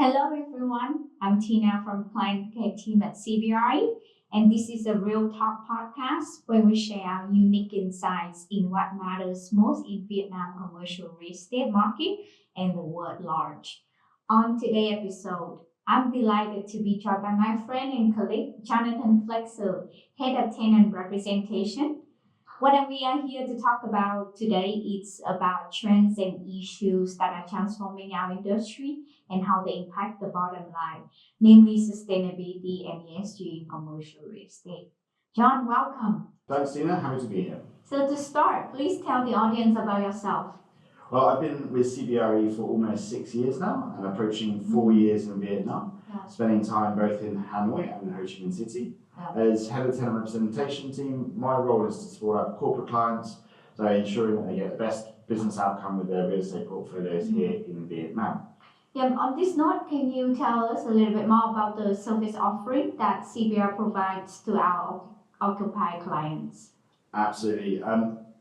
Hello everyone, I'm Tina from Client Care Team at CBRE, and this is a Real Talk podcast where we share our unique insights in what matters most in Vietnam commercial real estate market and the world large. On today's episode, I'm delighted to be joined by my friend and colleague Jonathan Flexer, Head of Tenant Representation. What we are here to talk about today is about trends and issues that are transforming our industry and how they impact the bottom line, namely sustainability and ESG in commercial real estate. John, welcome. Thanks, Tina. Happy to be here. So to start, please tell the audience about yourself. Well, I've been with CBRE for almost 6 years now and approaching 4 years in Vietnam, spending time both in Hanoi and in Ho Chi Minh City. As head of the tenant representation team, my role is to support our corporate clients, so ensuring that they get the best business outcome with their real estate portfolios here in Vietnam. On this note, can you tell us a little bit more about the service offering that CBRE provides to our occupied clients? Absolutely.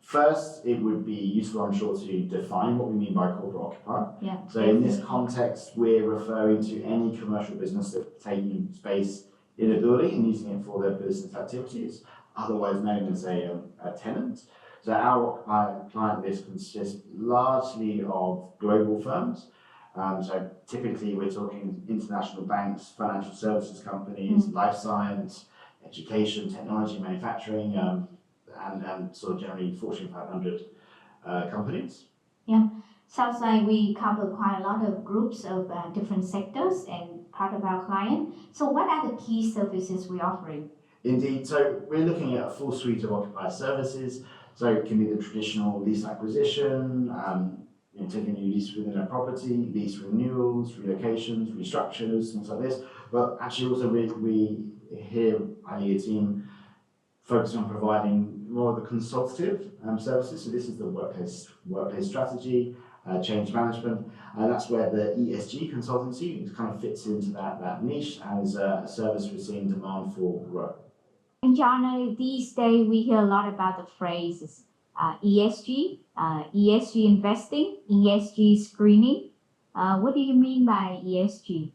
First, it would be useful, I'm sure, to define what we mean by corporate occupier. So in this context, we're referring to any commercial business that's taking space in a building and using it for their business activities, otherwise known as a tenant. So our client list consists largely of global firms. So typically we're talking international banks, financial services companies, life science, education, technology, manufacturing, and sort of generally Fortune 500 companies. Sounds like we cover quite a lot of groups of different sectors and part of our client. So what are the key services we're offering? Indeed, so we're looking at a full suite of occupier services. So it can be the traditional lease acquisition, taking a new lease within a property, lease renewals, relocations, restructures, things like this. But actually also we here at your team focus on providing more of the consultative services. So this is the workplace strategy, change management, and that's where the ESG consultancy kind of fits into that niche as a service we're seeing demand for grow. And John, these days we hear a lot about the phrases ESG, ESG investing, ESG screening. What do you mean by ESG?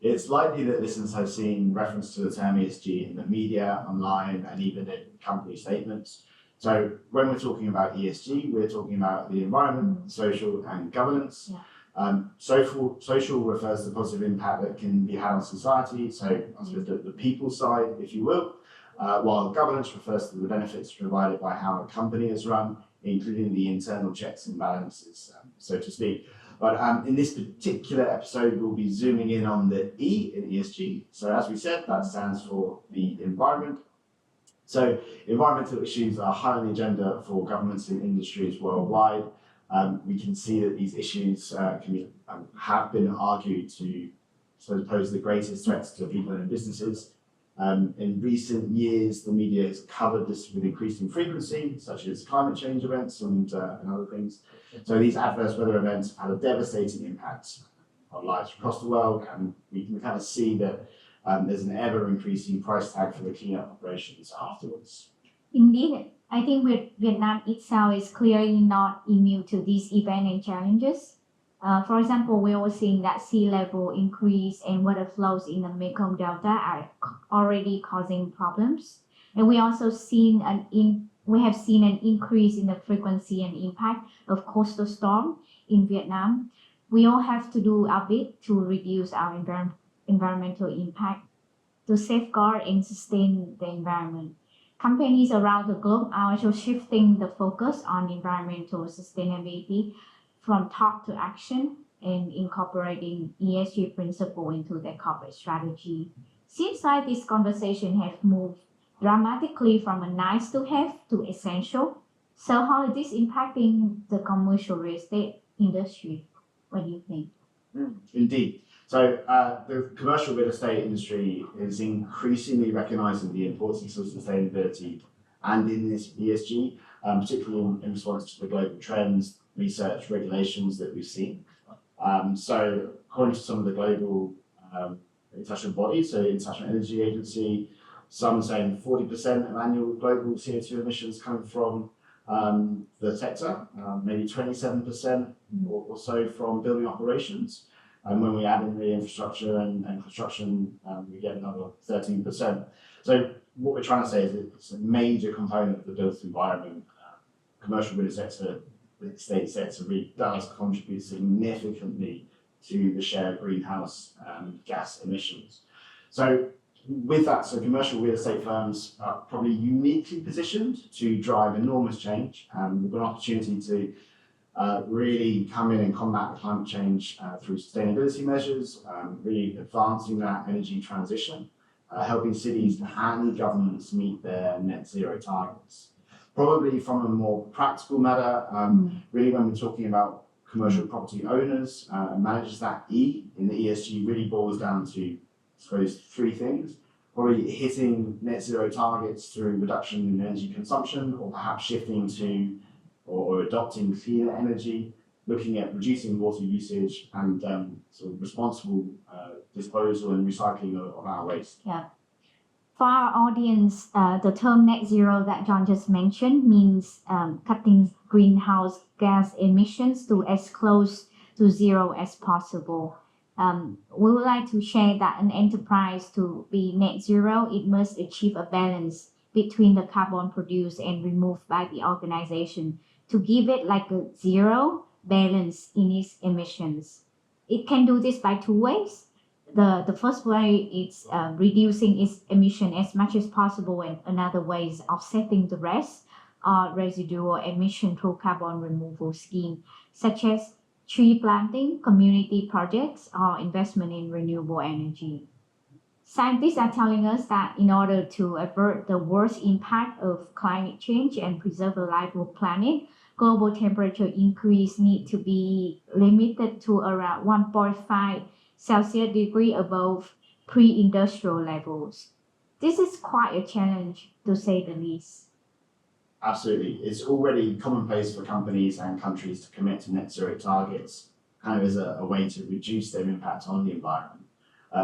It's likely that listeners have seen reference to the term ESG in the media, online, and even in company statements. So when we're talking about ESG, we're talking about the environment, social, and governance. Social refers to the positive impact that can be had on society, so I suppose the people side, if you will, while governance refers to the benefits provided by how a company is run, including the internal checks and balances, so to speak. But in this particular episode, we'll be zooming in on the E in ESG. So as we said, that stands for the environment. So environmental issues are high on the agenda for governments and industries worldwide. We can see that these issues have been argued to pose the greatest threats to people and businesses. In recent years, the media has covered this with increasing frequency, such as climate change events and other things. So these adverse weather events have had a devastating impact on lives across the world, and we can kind of see that there's an ever-increasing price tag for the cleanup operations afterwards. Indeed, I think Vietnam itself is clearly not immune to these events and challenges. For example, we are seeing that sea level increase and water flows in the Mekong Delta are already causing problems. And we also have seen an increase in the frequency and impact of coastal storm in Vietnam. We all have to do our bit to reduce our environmental impact, to safeguard and sustain the environment. Companies around the globe are also shifting the focus on environmental sustainability from talk to action and incorporating ESG principle into their corporate strategy. Seems like this conversation has moved dramatically from a nice to have to essential. So how is this impacting the commercial real estate industry? What do you think? Indeed. So the commercial real estate industry is increasingly recognizing the importance of sustainability and in this ESG, particularly in response to the global trends, research, regulations that we've seen. So according to some of the global international bodies, so the International Energy Agency, some saying 40% of annual global CO2 emissions come from the sector, maybe 27% or so from building operations. And when we add in the infrastructure and construction, we get another 13%. So what we're trying to say is it's a major component of the built environment. Commercial real estate sector really does contribute significantly to the share of greenhouse gas emissions. So with that, so commercial real estate firms are probably uniquely positioned to drive enormous change. We've got an opportunity to really come in and combat climate change through sustainability measures, really advancing that energy transition, helping cities and governments meet their net zero targets. Probably from a more practical matter, really when we're talking about commercial property owners and managers, that E in the ESG really boils down to, I suppose, three things. Probably hitting net zero targets through reduction in energy consumption, or perhaps shifting to or adopting cleaner energy, looking at reducing water usage and sort of responsible disposal and recycling of our waste. Yeah. For our audience, the term net zero that John just mentioned means cutting greenhouse gas emissions to as close to zero as possible. We would like to share that an enterprise to be net zero, it must achieve a balance between the carbon produced and removed by the organization to give it like a zero balance in its emissions. It can do this by two ways. The first way is reducing its emission as much as possible, and another way is offsetting the rest or residual emission through carbon removal scheme, such as tree planting, community projects, or investment in renewable energy. Scientists are telling us that in order to avert the worst impact of climate change and preserve a livable planet, global temperature increase need to be limited to around 1.5 Celsius degree above pre-industrial levels. This is quite a challenge, to say the least. Absolutely. It's already commonplace for companies and countries to commit to net zero targets, kind of as a way to reduce their impact on the environment.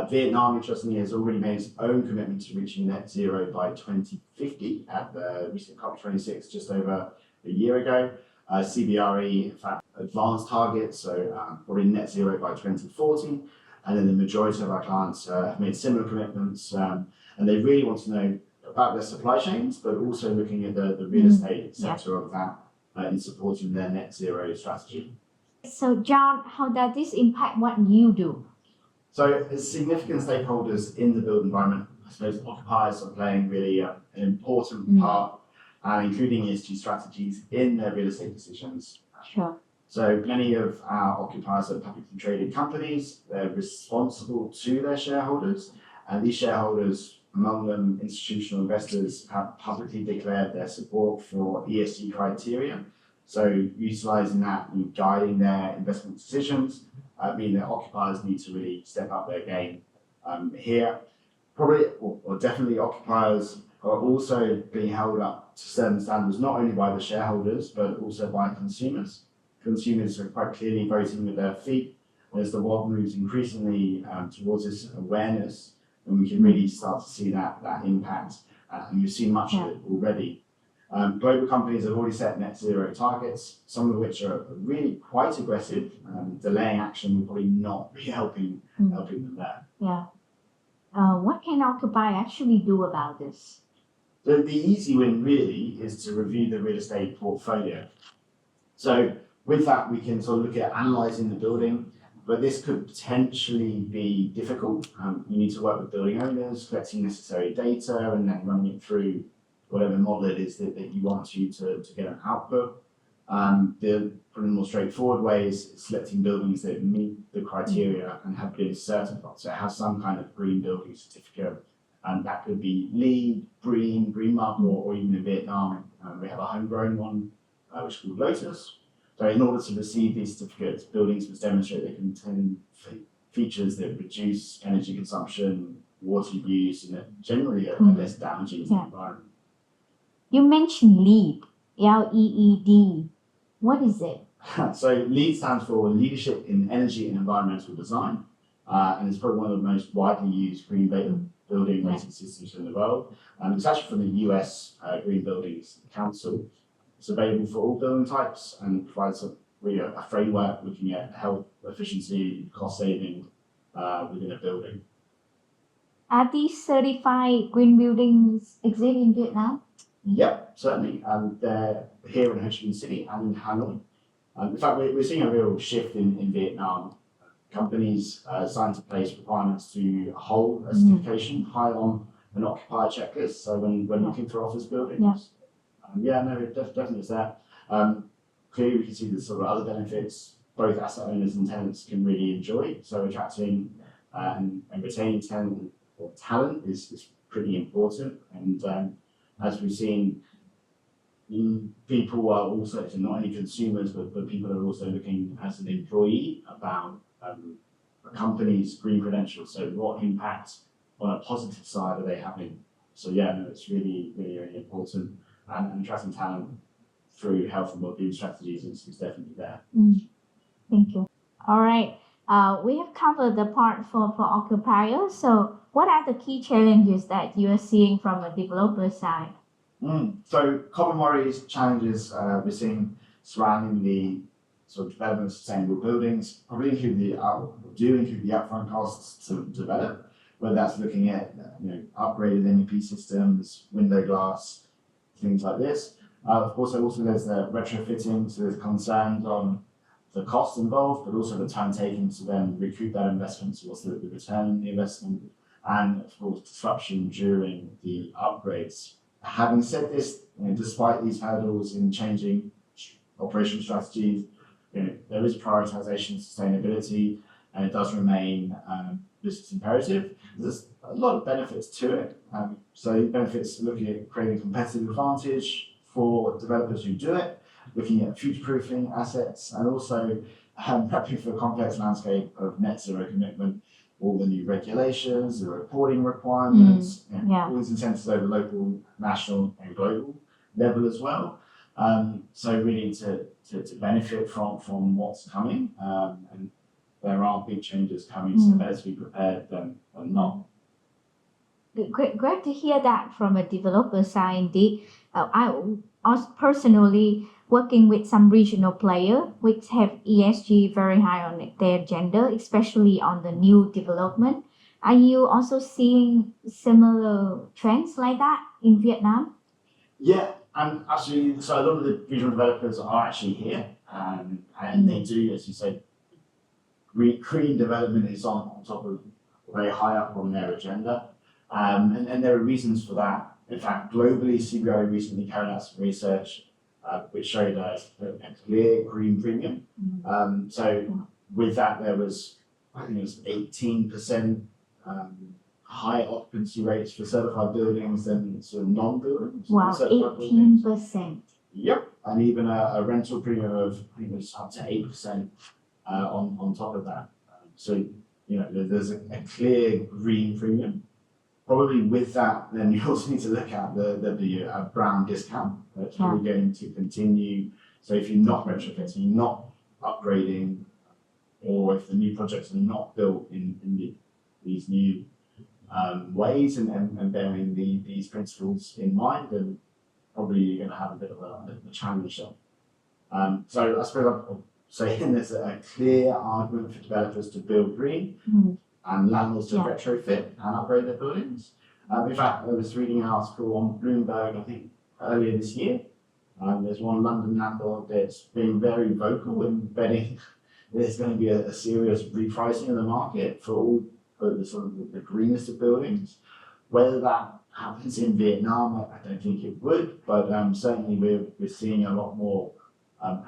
Vietnam, interestingly, has already made its own commitment to reaching net zero by 2050 at the recent COP26 just over a year ago. CBRE, in fact, advanced targets, so probably net zero by 2040. And then the majority of our clients have made similar commitments, and they really want to know about their supply chains, but also looking at the real estate sector of that in supporting their net zero strategy. So John, how does this impact what you do? So as significant stakeholders in the built environment, I suppose occupiers are playing really an important part, including ESG strategies in their real estate decisions. Sure. So many of our occupiers are publicly traded companies. They're responsible to their shareholders, and these shareholders, among them institutional investors, have publicly declared their support for ESG criteria. So utilising that and guiding their investment decisions, meaning that occupiers need to really step up their game here. Probably, or definitely, occupiers are also being held up to certain standards, not only by the shareholders, but also by consumers. Consumers are quite clearly voting with their feet as the world moves increasingly towards this awareness, and we can really start to see that impact. And we've seen much of it already. Global companies have already set net zero targets, some of which are really quite aggressive. Delaying action will probably not be helping them there. Yeah. What can occupier actually do about this? So the easy win really is to review the real estate portfolio. So with that, we can sort of look at analysing the building, but this could potentially be difficult. You need to work with building owners, collecting necessary data, and then running it through whatever model it is that you want to get an output. The probably more straightforward way is selecting buildings that meet the criteria and have been certified. So it has some kind of green building certificate, and that could be LEED, Green Mark, or even in Vietnam, we have a homegrown one, which is called Lotus. So in order to receive these certificates, buildings must demonstrate they contain features that reduce energy consumption, water use, and that generally are less damaging to the environment. You mentioned LEED, L-E-E-D. What is it? So LEED stands for Leadership in Energy and Environmental Design, and it's probably one of the most widely used green building rating systems in the world. It's actually from the US Green Buildings Council. It's available for all building types and provides we are a framework looking at health, efficiency, cost saving within a building. Are these certified green buildings exist in Vietnam? Yep, certainly. They're here in Ho Chi Minh City and in Hanoi. In fact, we're seeing a real shift in Vietnam. Companies starting to place requirements to hold a certification high on an occupier checklist. So when looking for office buildings, definitely is that. Clearly, we can see the sort of other benefits both asset owners and tenants can really enjoy. So attracting and retaining talent is pretty important. And as we've seen, people are also, so not only consumers, but people are also looking as an employee about a company's green credentials. So what impact on a positive side are they having? So it's really, really, really important. And attracting talent through health and well-being strategies is definitely there. Thank you. All right. We have covered the part for occupiers. So what are the key challenges that you are seeing from a developer side? So common worries, challenges we're seeing surrounding the sort of development of sustainable buildings probably include the upfront costs to develop, whether that's looking at upgraded MEP systems, window glass, things like this. Of course, also there's the retrofitting, so there's concerns on the cost involved, but also the time taken to then recoup that investment, so what's the return on the investment, and of course disruption during the upgrades. Having said this, despite these hurdles in changing operational strategies, there is prioritization of sustainability, and it does remain business imperative. There's a lot of benefits to it. So benefits looking at creating competitive advantage for developers who do it, looking at future-proofing assets, and also prepping for a complex landscape of net zero commitment, all the new regulations, the reporting requirements, all these incentives over local, national, and global level as well. So really to benefit from what's coming, and there are big changes coming, so better to be prepared than not. Great to hear that from a developer side. Indeed, I also personally working with some regional players which have ESG very high on their agenda, especially on the new development. Are you also seeing similar trends like that in Vietnam? Yeah, and actually, so a lot of the regional developers are actually here, and they do, as you said, green development is on top of very high up on their agenda. And there are reasons for that. In fact, globally, CBRE recently carried out some research which showed a clear green premium. So with that, there was, I think it was 18% higher occupancy rates for certified buildings than sort of non-buildings. Wow, 18%. Yep, and even a rental premium of, I think it was up to 8% on top of that. So, there's a clear green premium. Probably with that, then you also need to look at the brown discount that's probably going to continue. So if you're not retrofitting, you're not upgrading, or if the new projects are not built in these new ways and bearing these principles in mind, then probably you're going to have a bit of a challenge there. So I suppose I'll say there's a clear argument for developers to build green. And landlords to retrofit and upgrade their buildings. In fact, I was reading an article on Bloomberg, I think, earlier this year. There's one London landlord that's been very vocal in betting there's going to be a serious repricing of the market for the sort of the greenest of buildings. Whether that happens in Vietnam, I don't think it would, but certainly we're seeing a lot more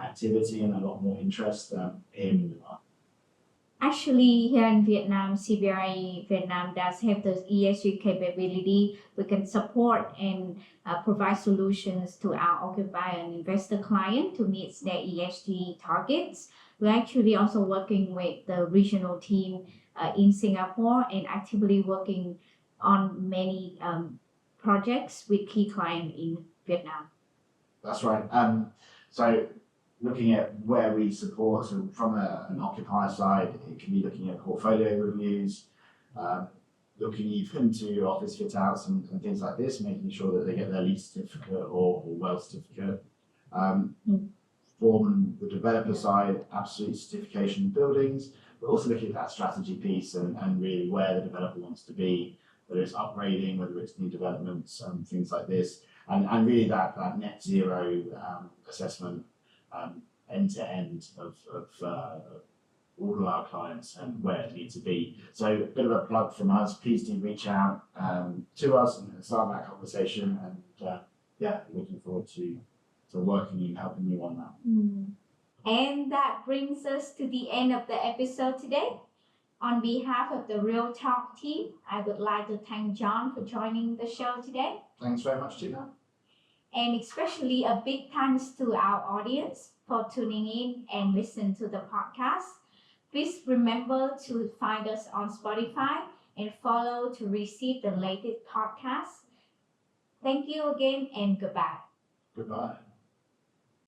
activity and a lot more interest in the market. Actually, here in Vietnam, CBRE Vietnam does have the ESG capability. We can support and provide solutions to our occupier and investor client to meet their ESG targets. We're actually also working with the regional team in Singapore and actively working on many projects with key clients in Vietnam. That's right. So looking at where we support, so from an occupier side, it can be looking at portfolio reviews, looking even to office fit outs and things like this, making sure that they get their lease certificate or well certificate. From the developer side, absolute certification buildings, but also looking at that strategy piece and really where the developer wants to be, whether it's upgrading, whether it's new developments, things like this, and really that net zero assessment end to end of all of our clients and where it needs to be. So a bit of a plug from us. Please do reach out to us and start that conversation. And looking forward to working and helping you on that. And that brings us to the end of the episode today. On behalf of the Real Talk team, I would like to thank John for joining the show today. Thanks very much, Tina. And especially a big thanks to our audience for tuning in and listen to the podcast. Please remember to find us on Spotify and follow to receive the latest podcasts. Thank you again and goodbye. Goodbye.